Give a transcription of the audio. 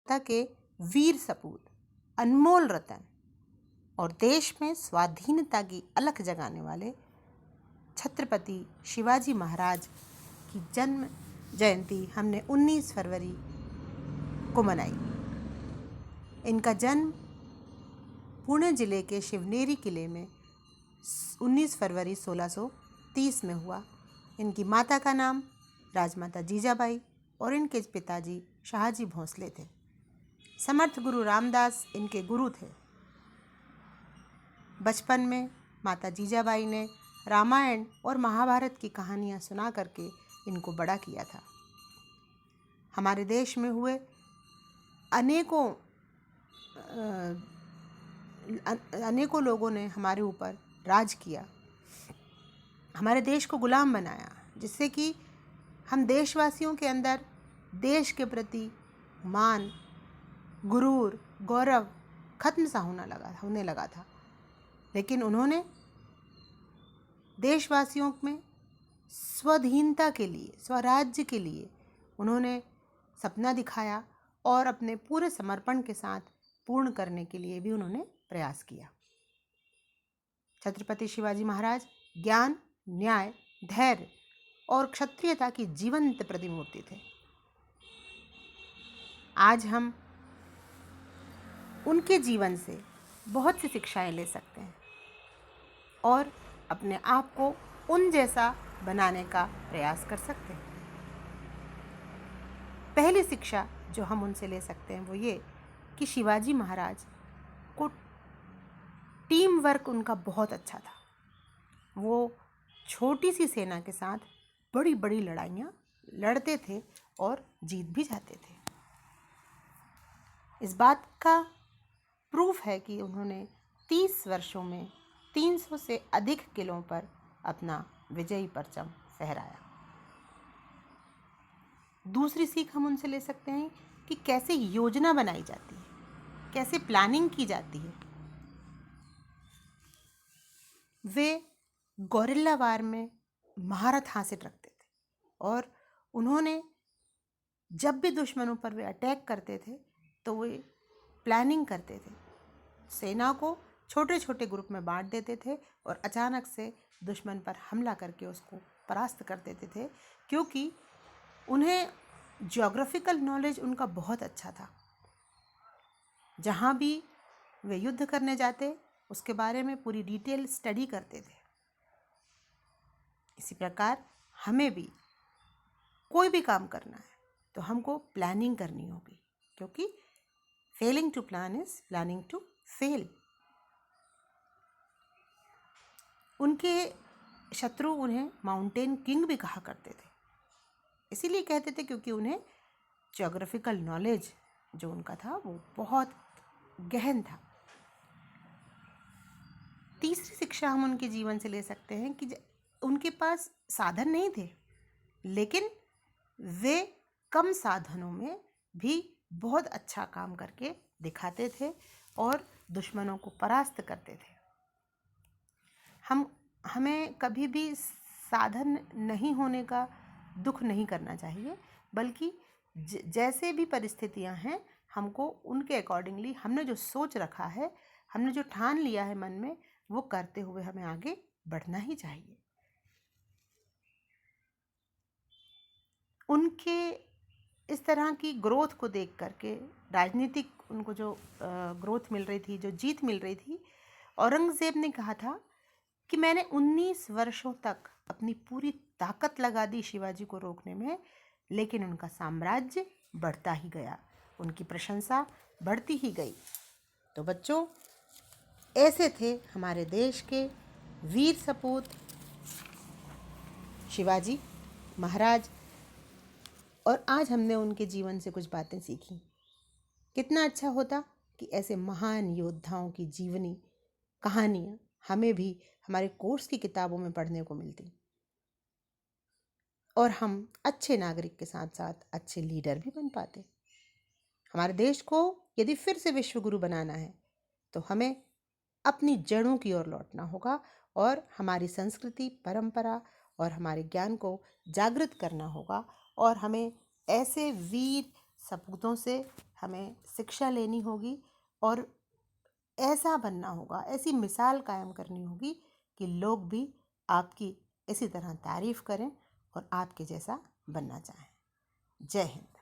स्वतंत्रता के वीर सपूत, अनमोल रतन और देश में स्वाधीनता की अलख जगाने वाले छत्रपति शिवाजी महाराज की जन्म जयंती हमने 19 फरवरी को मनाई। इनका जन्म पुणे जिले के शिवनेरी किले में 19 फरवरी 1630 में हुआ। इनकी माता का नाम राजमाता जीजाबाई और इनके पिताजी शाहजी भोंसले थे। समर्थ गुरु रामदास इनके गुरु थे। बचपन में माता जीजाबाई ने रामायण और महाभारत की कहानियाँ सुना करके इनको बड़ा किया था। हमारे देश में हुए अनेकों लोगों ने हमारे ऊपर राज किया, हमारे देश को गुलाम बनाया, जिससे कि हम देशवासियों के अंदर देश के प्रति मान, गुरूर, गौरव खत्म सा होने लगा था। लेकिन उन्होंने देशवासियों में स्वाधीनता के लिए, स्वराज्य के लिए उन्होंने सपना दिखाया और अपने पूरे समर्पण के साथ पूर्ण करने के लिए भी उन्होंने प्रयास किया। छत्रपति शिवाजी महाराज ज्ञान, न्याय, धैर्य और क्षत्रियता की जीवंत प्रतिमूर्ति थे। आज हम उनके जीवन से बहुत सी शिक्षाएं ले सकते हैं और अपने आप को उन जैसा बनाने का प्रयास कर सकते हैं। पहली शिक्षा जो हम उनसे ले सकते हैं वो ये कि शिवाजी महाराज को टीम वर्क उनका बहुत अच्छा था। वो छोटी सी सेना के साथ बड़ी बड़ी लड़ाइयाँ लड़ते थे और जीत भी जाते थे। इस बात का प्रूफ है कि उन्होंने 30 वर्षों में 300 से अधिक किलों पर अपना विजयी परचम फहराया। दूसरी सीख हम उनसे ले सकते हैं कि कैसे योजना बनाई जाती है, कैसे प्लानिंग की जाती है। वे गोरिल्ला वार में महारत हासिल रखते थे और उन्होंने जब भी दुश्मनों पर वे अटैक करते थे तो वे प्लानिंग करते थे। सेना को छोटे छोटे ग्रुप में बांट देते थे और अचानक से दुश्मन पर हमला करके उसको परास्त कर देते थे, क्योंकि उन्हें ज्योग्राफिकल नॉलेज उनका बहुत अच्छा था। जहाँ भी वे युद्ध करने जाते उसके बारे में पूरी डिटेल स्टडी करते थे। इसी प्रकार हमें भी कोई भी काम करना है तो हमको प्लानिंग करनी होगी, क्योंकि failing to plan is planning to fail. उनके शत्रु उन्हें माउंटेन किंग भी कहा करते थे। इसीलिए कहते थे क्योंकि उन्हें ज्योग्राफिकल नॉलेज जो उनका था वो बहुत गहन था। तीसरी शिक्षा हम उनके जीवन से ले सकते हैं कि उनके पास साधन नहीं थे, लेकिन वे कम साधनों में भी बहुत अच्छा काम करके दिखाते थे और दुश्मनों को परास्त करते थे। हमें कभी भी साधन नहीं होने का दुख नहीं करना चाहिए, बल्कि जैसे भी परिस्थितियां हैं हमको उनके अकॉर्डिंगली हमने जो सोच रखा है, हमने जो ठान लिया है मन में, वो करते हुए हमें आगे बढ़ना ही चाहिए। उनके इस तरह की ग्रोथ को देख करके, राजनीतिक उनको जो ग्रोथ मिल रही थी, जो जीत मिल रही थी, औरंगज़ेब ने कहा था कि मैंने 19 वर्षों तक अपनी पूरी ताकत लगा दी शिवाजी को रोकने में, लेकिन उनका साम्राज्य बढ़ता ही गया, उनकी प्रशंसा बढ़ती ही गई। तो बच्चों, ऐसे थे हमारे देश के वीर सपूत शिवाजी महाराज, और आज हमने उनके जीवन से कुछ बातें सीखी। कितना अच्छा होता कि ऐसे महान योद्धाओं की जीवनी कहानियाँ हमें भी हमारे कोर्स की किताबों में पढ़ने को मिलती और हम अच्छे नागरिक के साथ साथ अच्छे लीडर भी बन पाते। हमारे देश को यदि फिर से विश्व गुरु बनाना है तो हमें अपनी जड़ों की ओर लौटना होगा और हमारी संस्कृति, परंपरा और हमारे ज्ञान को जागृत करना होगा, और हमें ऐसे वीर सपूतों से हमें शिक्षा लेनी होगी और ऐसा बनना होगा, ऐसी मिसाल कायम करनी होगी कि लोग भी आपकी इसी तरह तारीफ करें और आपके जैसा बनना चाहें। जय हिंद।